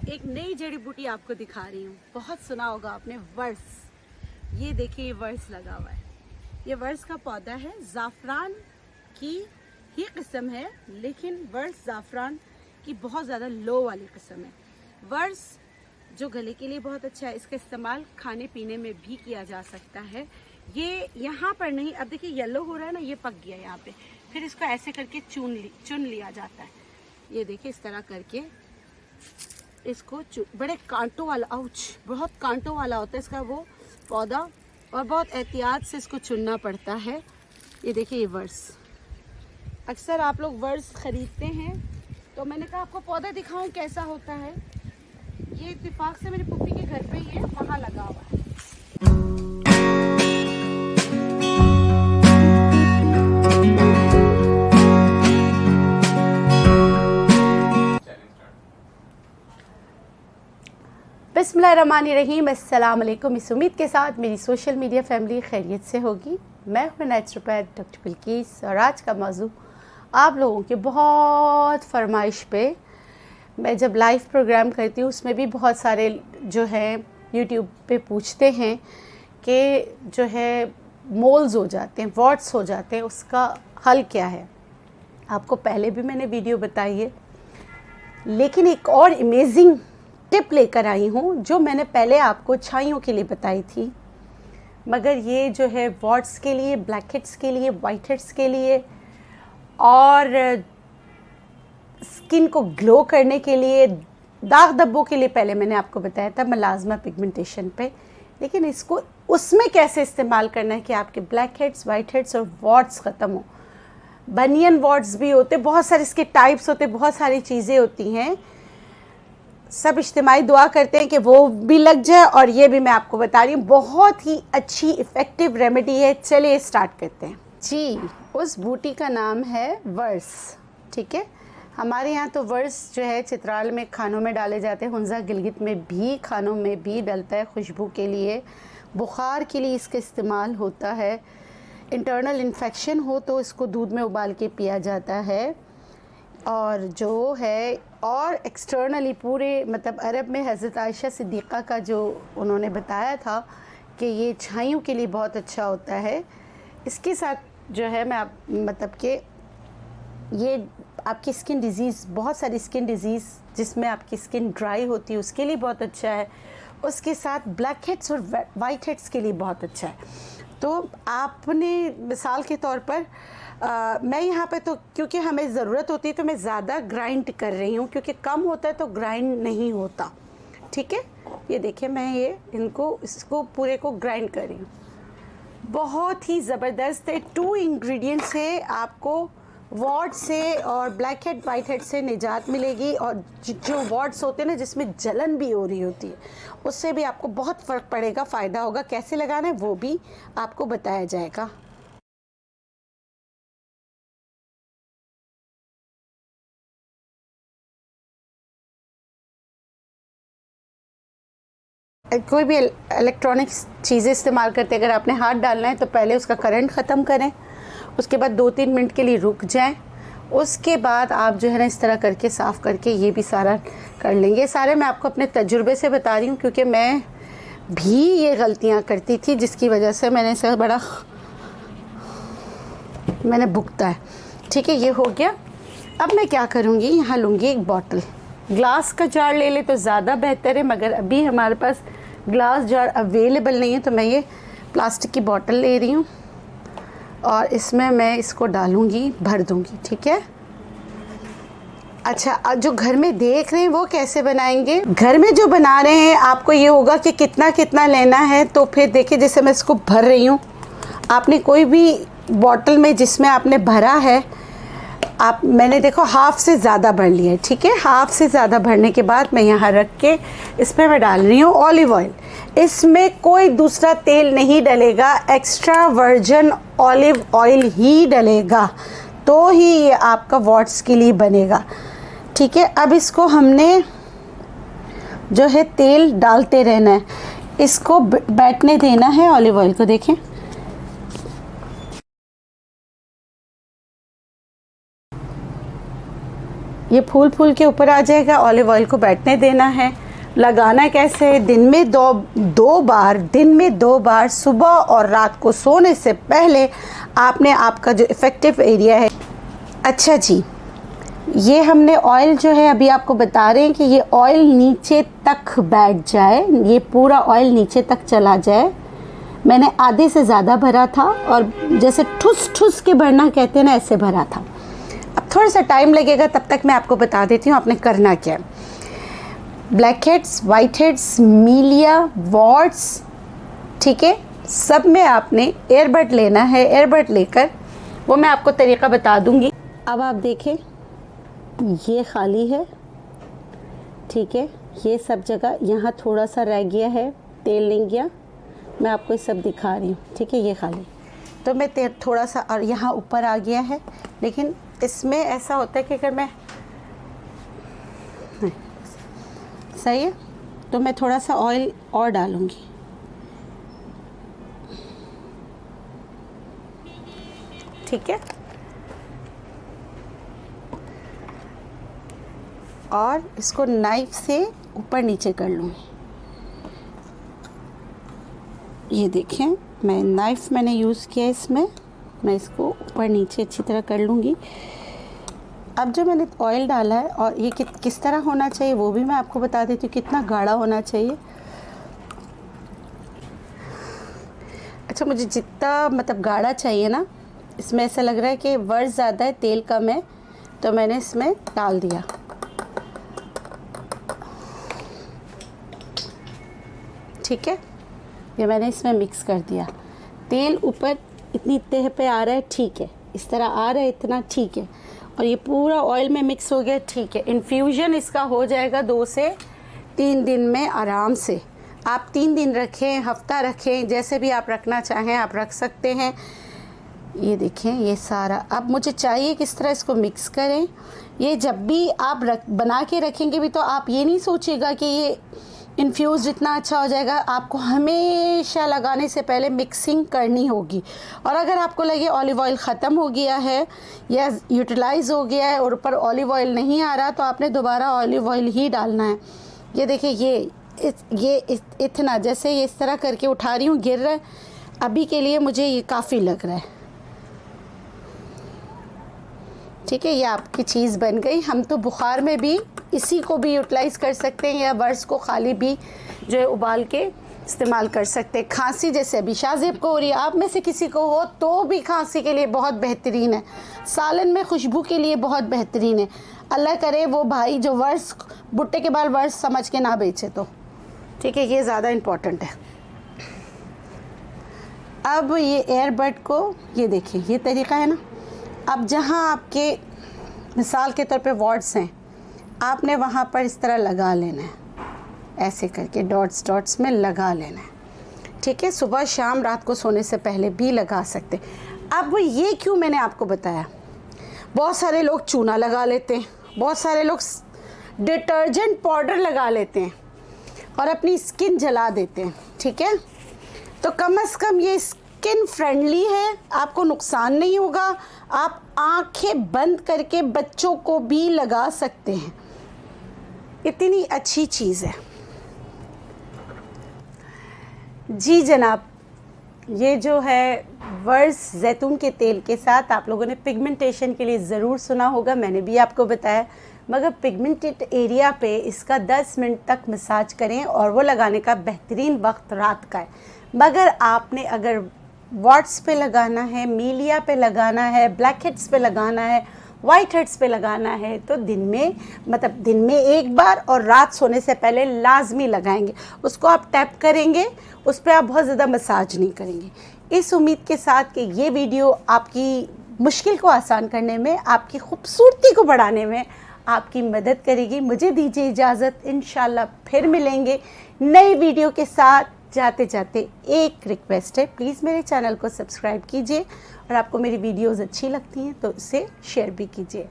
एक नई जड़ी बूटी आपको दिखा रही हूँ। बहुत सुना होगा आपने वर्स। ये देखिए, ये वर्स लगा हुआ है। ये वर्स का पौधा है, ज़ाफ़रान की ही किस्म है, लेकिन वर्स ज़ाफ़रान की बहुत ज़्यादा लो वाली किस्म है। वर्स जो गले के लिए बहुत अच्छा है, इसका इस्तेमाल खाने पीने में भी किया जा सकता है। ये यहाँ पर नहीं, अब देखिए येलो हो रहा है ना, ये पक गया यहाँ पे। फिर इसको ऐसे करके चुन लिया जाता है। ये देखिए, इस तरह करके इसको बड़े कांटों वाला, आउच, बहुत कांटों वाला होता है इसका वो पौधा, और बहुत एहतियात से इसको चुनना पड़ता है। ये देखिए, ये वर्स, अक्सर आप लोग वर्स ख़रीदते हैं, तो मैंने कहा आपको पौधा दिखाऊं कैसा होता है। ये इत्तेफाक से मेरी पुप्पी के घर पे ही है, वहाँ लगा हुआ है। बिस्मिल्लाहिर्रहमानिर्रहीम, अस्सलाम वालेकुम। इस उम्मीद के साथ मेरी सोशल मीडिया फैमिली खैरियत से होगी। मैं हूँ नेचुरोपैथ डॉक्टर बिल्किस, और आज का मौजू आप लोगों की बहुत फरमाइश पे मैं जब लाइव प्रोग्राम करती हूँ, उसमें भी बहुत सारे जो है यूट्यूब पे पूछते हैं कि जो है मोल्स हो जाते हैं, वॉट्स हो जाते हैं, उसका हल क्या है। आपको पहले भी मैंने वीडियो बताई है, लेकिन एक और अमेजिंग टिप लेकर आई हूँ जो मैंने पहले आपको छाइयों के लिए बताई थी, मगर ये जो है वॉट्स के लिए, ब्लैक हेड्स के लिए, वाइट हेड्स के लिए, और स्किन को ग्लो करने के लिए, दाग धब्बों के लिए पहले मैंने आपको बताया था मेलाज़्मा पिगमेंटेशन पे। लेकिन इसको उसमें कैसे इस्तेमाल करना है कि आपके ब्लैक हेड्स, वाइट हेड्स और वॉट्स ख़त्म हो। बनियन वॉट्स भी होते, बहुत सारे इसके टाइप्स होते, बहुत सारी चीज़ें होती हैं। सब इज्तिमाई दुआ करते हैं कि वो भी लग जाए, और ये भी मैं आपको बता रही हूँ बहुत ही अच्छी इफ़ेक्टिव रेमेडी है। चलिए स्टार्ट करते हैं जी। उस बूटी का नाम है वर्स, ठीक है। हमारे यहाँ तो वर्स जो है चित्राल में खानों में डाले जाते हैं, हुंज़ा गिलगित में भी खानों में भी डलता है, खुशबू के लिए, बुखार के लिए इसका इस्तेमाल होता है। इंटरनल इन्फेक्शन हो तो इसको दूध में उबाल के पिया जाता है। और जो है और एक्सटर्नली पूरे मतलब अरब में हज़रत आयशा सिद्दीक़ा का जो उन्होंने बताया था कि ये छाइयों के लिए बहुत अच्छा होता है। इसके साथ जो है मैं मतलब कि ये आपकी स्किन डिज़ीज़, बहुत सारी स्किन डिज़ीज़ जिसमें आपकी स्किन ड्राई होती है उसके लिए बहुत अच्छा है। उसके साथ ब्लैक हेड्स और वाइट हेड्स के लिए बहुत अच्छा है। तो आपने मिसाल के तौर पर मैं यहाँ पे तो क्योंकि हमें ज़रूरत होती है तो मैं ज़्यादा ग्राइंड कर रही हूँ, क्योंकि कम होता है तो ग्राइंड नहीं होता, ठीक है। ये देखिए, मैं ये इसको पूरे को ग्राइंड कर रही हूँ। बहुत ही ज़बरदस्त है। 2 इंग्रेडिएंट्स है, आपको वॉट से और ब्लैक हेड वाइट हेड से निजात मिलेगी। और जो वॉट्स होते हैं ना, जिसमें जलन भी हो रही होती है, उससे भी आपको बहुत फ़र्क पड़ेगा, फ़ायदा होगा। कैसे लगाना है वो भी आपको बताया जाएगा। कोई भी इलेक्ट्रॉनिक्स चीज़ें इस्तेमाल करते अगर आपने हाथ डालना है तो पहले उसका करंट ख़त्म करें, उसके बाद 2-3 मिनट के लिए रुक जाएं, उसके बाद आप जो है ना इस तरह करके साफ़ करके ये भी सारा कर लेंगे। सारे मैं आपको अपने तजुर्बे से बता रही हूँ, क्योंकि मैं भी ये गलतियाँ करती थी जिसकी वजह से मैंने मैंने भुगता है, ठीक है। ये हो गया। अब मैं क्या करूँगी, यहाँ लूँगी एक बॉटल, ग्लास का जार ले ले तो ज़्यादा बेहतर है, मगर अभी हमारे पास ग्लास जार अवेलेबल नहीं है, तो मैं ये प्लास्टिक की बॉटल ले रही हूँ और इसमें मैं इसको डालूँगी, भर दूँगी, ठीक है। अच्छा, जो घर में देख रहे हैं वो कैसे बनाएंगे। घर में जो बना रहे हैं आपको ये होगा कि कितना कितना लेना है। तो फिर देखिए, जैसे मैं इसको भर रही हूँ, आपने कोई भी बॉटल में जिसमें आपने भरा है, मैंने देखो हाफ़ से ज़्यादा भर लिया है, ठीक है। हाफ़ से ज़्यादा भरने के बाद मैं यहाँ रख के इसमें मैं डाल रही हूँ ऑलिव ऑयल। इसमें कोई दूसरा तेल नहीं डलेगा, एक्स्ट्रा वर्जिन ऑलिव ऑयल ही डलेगा, तो ही ये आपका वॉट्स के लिए बनेगा, ठीक है। अब इसको हमने जो है तेल डालते रहना है, इसको बैठने देना है ऑलिव ऑयल को। देखें, ये फूल फूल के ऊपर आ जाएगा। ऑलिव ऑयल को बैठने देना है। लगाना कैसे है, दिन में दो बार सुबह और रात को सोने से पहले आपने आपका जो इफ़ेक्टिव एरिया है। अच्छा जी, ये हमने ऑयल जो है अभी आपको बता रहे हैं कि ये ऑयल नीचे तक बैठ जाए, ये पूरा ऑयल नीचे तक चला जाए। मैंने आधे से ज़्यादा भरा था और जैसे ठुस ठुस के भरना कहते हैं ना, ऐसे भरा था। अब थोड़ा सा टाइम लगेगा, तब तक मैं आपको बता देती हूँ आपने करना क्या है। Blackheads, whiteheads, milia, warts, ठीक है, सब में आपने एयरबड लेना है। एयरबड लेकर वो मैं आपको तरीका बता दूँगी। अब आप देखें, ये खाली है, ठीक है, ये सब जगह। यहाँ थोड़ा सा रह गया है, तेल नहीं गया, मैं आपको ये सब दिखा रही हूँ, ठीक है। ये खाली तो मैं तेल थोड़ा सा, और यहाँ ऊपर आ गया है। लेकिन इसमें ऐसा होता है कि अगर मैं, सही है, तो मैं थोड़ा सा ऑयल और डालूँगी। ठीक है, और इसको नाइफ से ऊपर नीचे कर लूँगी। ये देखें, मैं नाइफ मैंने यूज़ किया इसमें, मैं इसको ऊपर नीचे अच्छी तरह कर लूँगी। अब जो मैंने ऑयल डाला है, और ये किस तरह होना चाहिए वो भी मैं आपको बता देती हूँ, कितना गाढ़ा होना चाहिए। अच्छा, मुझे जितना मतलब गाढ़ा चाहिए ना, इसमें ऐसा लग रहा है कि वर्स ज़्यादा है, तेल कम है, तो मैंने इसमें डाल दिया। ठीक है, ये मैंने इसमें मिक्स कर दिया। तेल ऊपर इतनी तह पे आ रहा है, ठीक है, इस तरह आ रहा है इतना, ठीक है, और ये पूरा ऑयल में मिक्स हो गया, ठीक है। इन्फ्यूजन इसका हो जाएगा 2 से 3 दिन में आराम से। आप 3 दिन रखें, हफ्ता रखें, जैसे भी आप रखना चाहें आप रख सकते हैं। ये देखें, ये सारा अब मुझे चाहिए किस तरह इसको मिक्स करें। ये जब भी आप बना के रखेंगे भी, तो आप ये नहीं सोचिएगा कि ये इन्फ्यूज़ जितना अच्छा हो जाएगा। आपको हमेशा लगाने से पहले मिक्सिंग करनी होगी। और अगर आपको लगे ऑलिव ऑयल ख़त्म हो गया है या यूटिलाइज़ हो गया है और ऊपर ऑलिव ऑयल नहीं आ रहा, तो आपने दोबारा ऑलिव ऑयल ही डालना है। ये देखिए, ये इतना, जैसे ये इस तरह करके उठा रही हूँ, गिर रहा है। अभी के लिए मुझे ये काफ़ी लग रहा है, ठीक है। ये आपकी चीज़ बन गई। हम तो बुखार में भी इसी को भी यूटिलाइज़ कर सकते हैं, या वर्स को खाली भी जो है उबाल के इस्तेमाल कर सकते हैं। खांसी जैसे अभी शाज़ेब को हो रही है, आप में से किसी को हो तो भी खांसी के लिए बहुत बेहतरीन है। सालन में खुशबू के लिए बहुत बेहतरीन है। अल्लाह करे वो भाई जो वर्स, भुट्टे के बाल वर्स समझ के ना बेचे, तो ठीक है, ये ज़्यादा इम्पॉर्टेंट है। अब ये एयरबड को, ये देखिए, ये तरीका है ना। अब जहाँ आपके मिसाल के तौर पे वॉट्स हैं, आपने वहाँ पर इस तरह लगा लेना है, ऐसे करके डॉट्स डॉट्स में लगा लेना है, ठीक है। सुबह शाम रात को सोने से पहले भी लगा सकते। अब ये क्यों मैंने आपको बताया, बहुत सारे लोग चूना लगा लेते हैं, बहुत सारे लोग डिटर्जेंट पाउडर लगा लेते हैं और अपनी स्किन जला देते हैं, ठीक है। तो कम से कम ये स्किन फ्रेंडली है, आपको नुकसान नहीं होगा। आप आंखें बंद करके बच्चों को भी लगा सकते हैं, इतनी अच्छी चीज़ है। जी जनाब, ये जो है वर्स जैतून के तेल के साथ आप लोगों ने पिगमेंटेशन के लिए ज़रूर सुना होगा, मैंने भी आपको बताया। मगर पिगमेंटेड एरिया पे इसका 10 मिनट तक मसाज करें, और वो लगाने का बेहतरीन वक्त रात का है। मगर आपने अगर वॉट्स पे लगाना है, मीलिया पे लगाना है, ब्लैक हेड्स पे लगाना है, वाइट हेड्स पे लगाना है, तो दिन में, मतलब दिन में एक बार और रात सोने से पहले लाजमी लगाएंगे। उसको आप टैप करेंगे, उस पर आप बहुत ज़्यादा मसाज नहीं करेंगे। इस उम्मीद के साथ कि ये वीडियो आपकी मुश्किल को आसान करने में, आपकी खूबसूरती को बढ़ाने में आपकी मदद करेगी। मुझे दीजिए इजाज़त, इंशाल्लाह फिर मिलेंगे नई वीडियो के साथ। जाते जाते एक रिक्वेस्ट है, प्लीज़ मेरे चैनल को सब्सक्राइब कीजिए, और आपको मेरी वीडियोस अच्छी लगती हैं तो इसे शेयर भी कीजिए।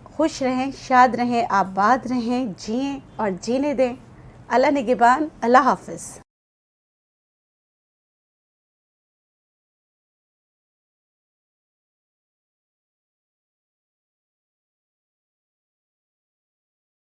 खुश रहें, शाद रहें, आबाद रहें, जिएं और जीने दें। अल्लाह निगहबान, अल्लाह हाफ़िज़।